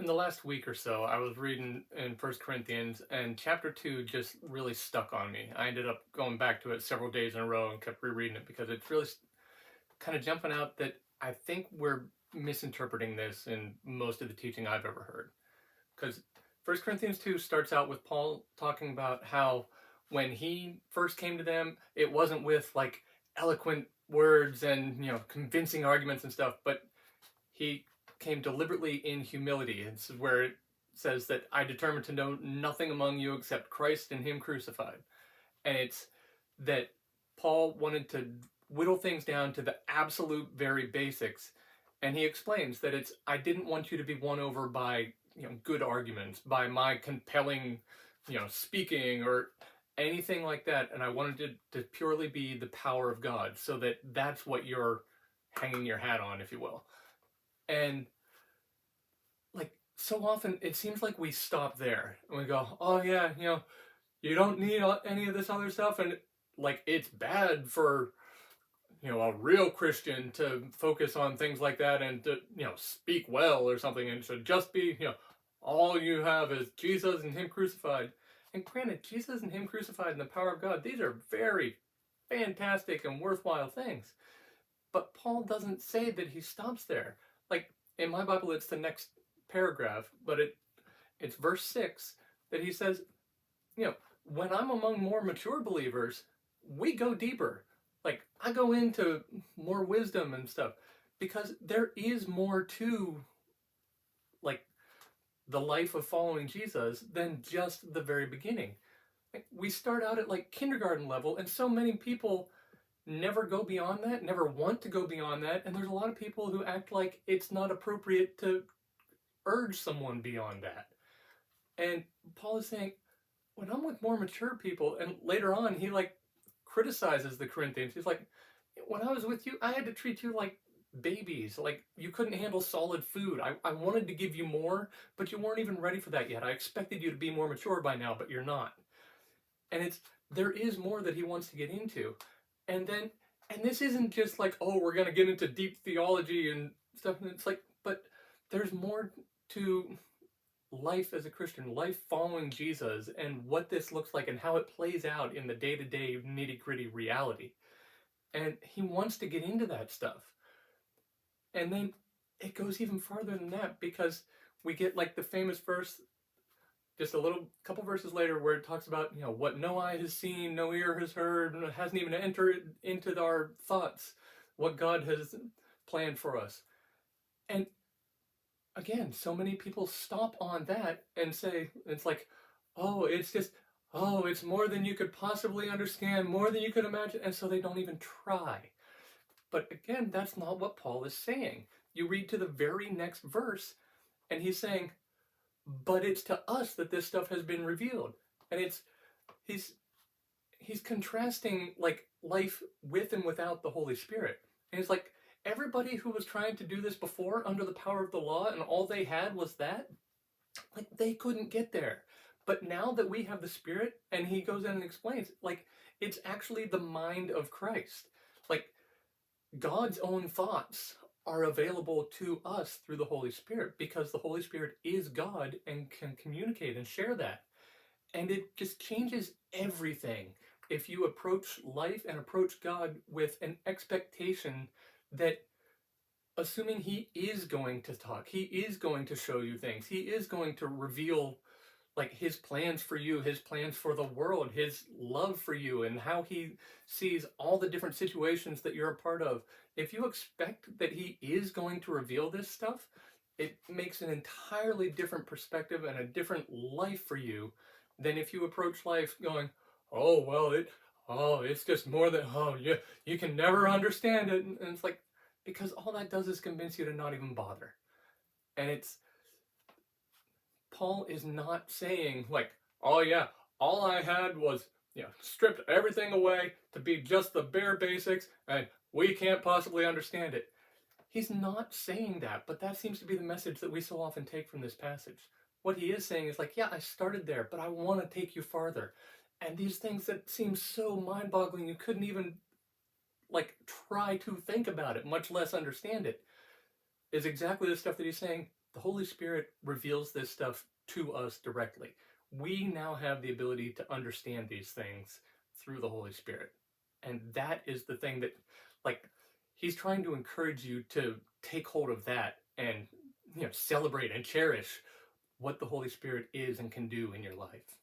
In the last week or so, I was reading in First Corinthians, and chapter 2 just really stuck on me. I ended up going back to it several days in a row and kept rereading it because it's really kind of jumping out that I think we're misinterpreting this in most of the teaching I've ever heard. Because First Corinthians 2 starts out with Paul talking about how when he first came to them, it wasn't with like eloquent words and convincing arguments and stuff, but he came deliberately in humility. This is where it says that I determined to know nothing among you except Christ and Him crucified. And it's that Paul wanted to whittle things down to the absolute very basics. And he explains that it's I didn't want you to be won over by good arguments, by my compelling speaking or anything like that. And I wanted it to purely be the power of God, so that that's what you're hanging your hat on, if you will. And like so often it seems like we stop there and we go, oh yeah, you don't need any of this other stuff, and like it's bad for a real Christian to focus on things like that and to speak well or something, and to just be all you have is Jesus and Him crucified. And granted, Jesus and Him crucified and the power of God, these are very fantastic and worthwhile things. But Paul doesn't say that he stops there. Like in my Bible, it's the next paragraph, but it's verse 6 that he says, when I'm among more mature believers, we go deeper. Like I go into more wisdom and stuff because there is more to like the life of following Jesus than just the very beginning. Like, we start out at like kindergarten level, and so many people never go beyond that, never want to go beyond that, and there's a lot of people who act like it's not appropriate to urge someone beyond that. And Paul is saying, when I'm with more mature people, and later on he like criticizes the Corinthians. He's like, when I was with you, I had to treat you like babies. Like you couldn't handle solid food. I wanted to give you more, but you weren't even ready for that yet. I expected you to be more mature by now, but you're not. And there is more that he wants to get into. And this isn't just like, oh, we're gonna get into deep theology and stuff. And it's like, but there's more to life as a Christian, life following Jesus, and what this looks like and how it plays out in the day-to-day nitty-gritty reality. And he wants to get into that stuff. And then it goes even farther than that, because we get like the famous verse just a little couple verses later where it talks about what no eye has seen, no ear has heard, hasn't even entered into our thoughts what God has planned for us. And again, so many people stop on that and say it's like, oh, it's more than you could possibly understand, more than you could imagine, and so they don't even try. But again, that's not what Paul is saying. You read to the very next verse, and he's saying, but it's to us that this stuff has been revealed. And he's contrasting like life with and without the Holy Spirit. And he's like, everybody who was trying to do this before under the power of the law and all they had was that, like they couldn't get there. But now that we have the Spirit, and he goes in and explains, like it's actually the mind of Christ. Like God's own thoughts are available to us through the Holy Spirit, because the Holy Spirit is God and can communicate and share that. And it just changes everything if you approach life and approach God with an expectation that, assuming He is going to talk, He is going to show you things, He is going to reveal like His plans for you, His plans for the world, His love for you, and how He sees all the different situations that you're a part of. If you expect that He is going to reveal this stuff, it makes an entirely different perspective and a different life for you than if you approach life going, oh well, it's just more than, oh yeah, you can never understand it. And it's like, because all that does is convince you to not even bother. And it's Paul is not saying like, oh yeah, all I had was stripped everything away to be just the bare basics, and we can't possibly understand it. He's not saying that, but that seems to be the message that we so often take from this passage. What he is saying is like, yeah, I started there, but I want to take you farther. And these things that seem so mind-boggling, you couldn't even like try to think about it, much less understand it, is exactly the stuff that he's saying. The Holy Spirit reveals this stuff to us directly. We now have the ability to understand these things through the Holy Spirit. And that is the thing that, like, he's trying to encourage you to take hold of that and, celebrate and cherish what the Holy Spirit is and can do in your life.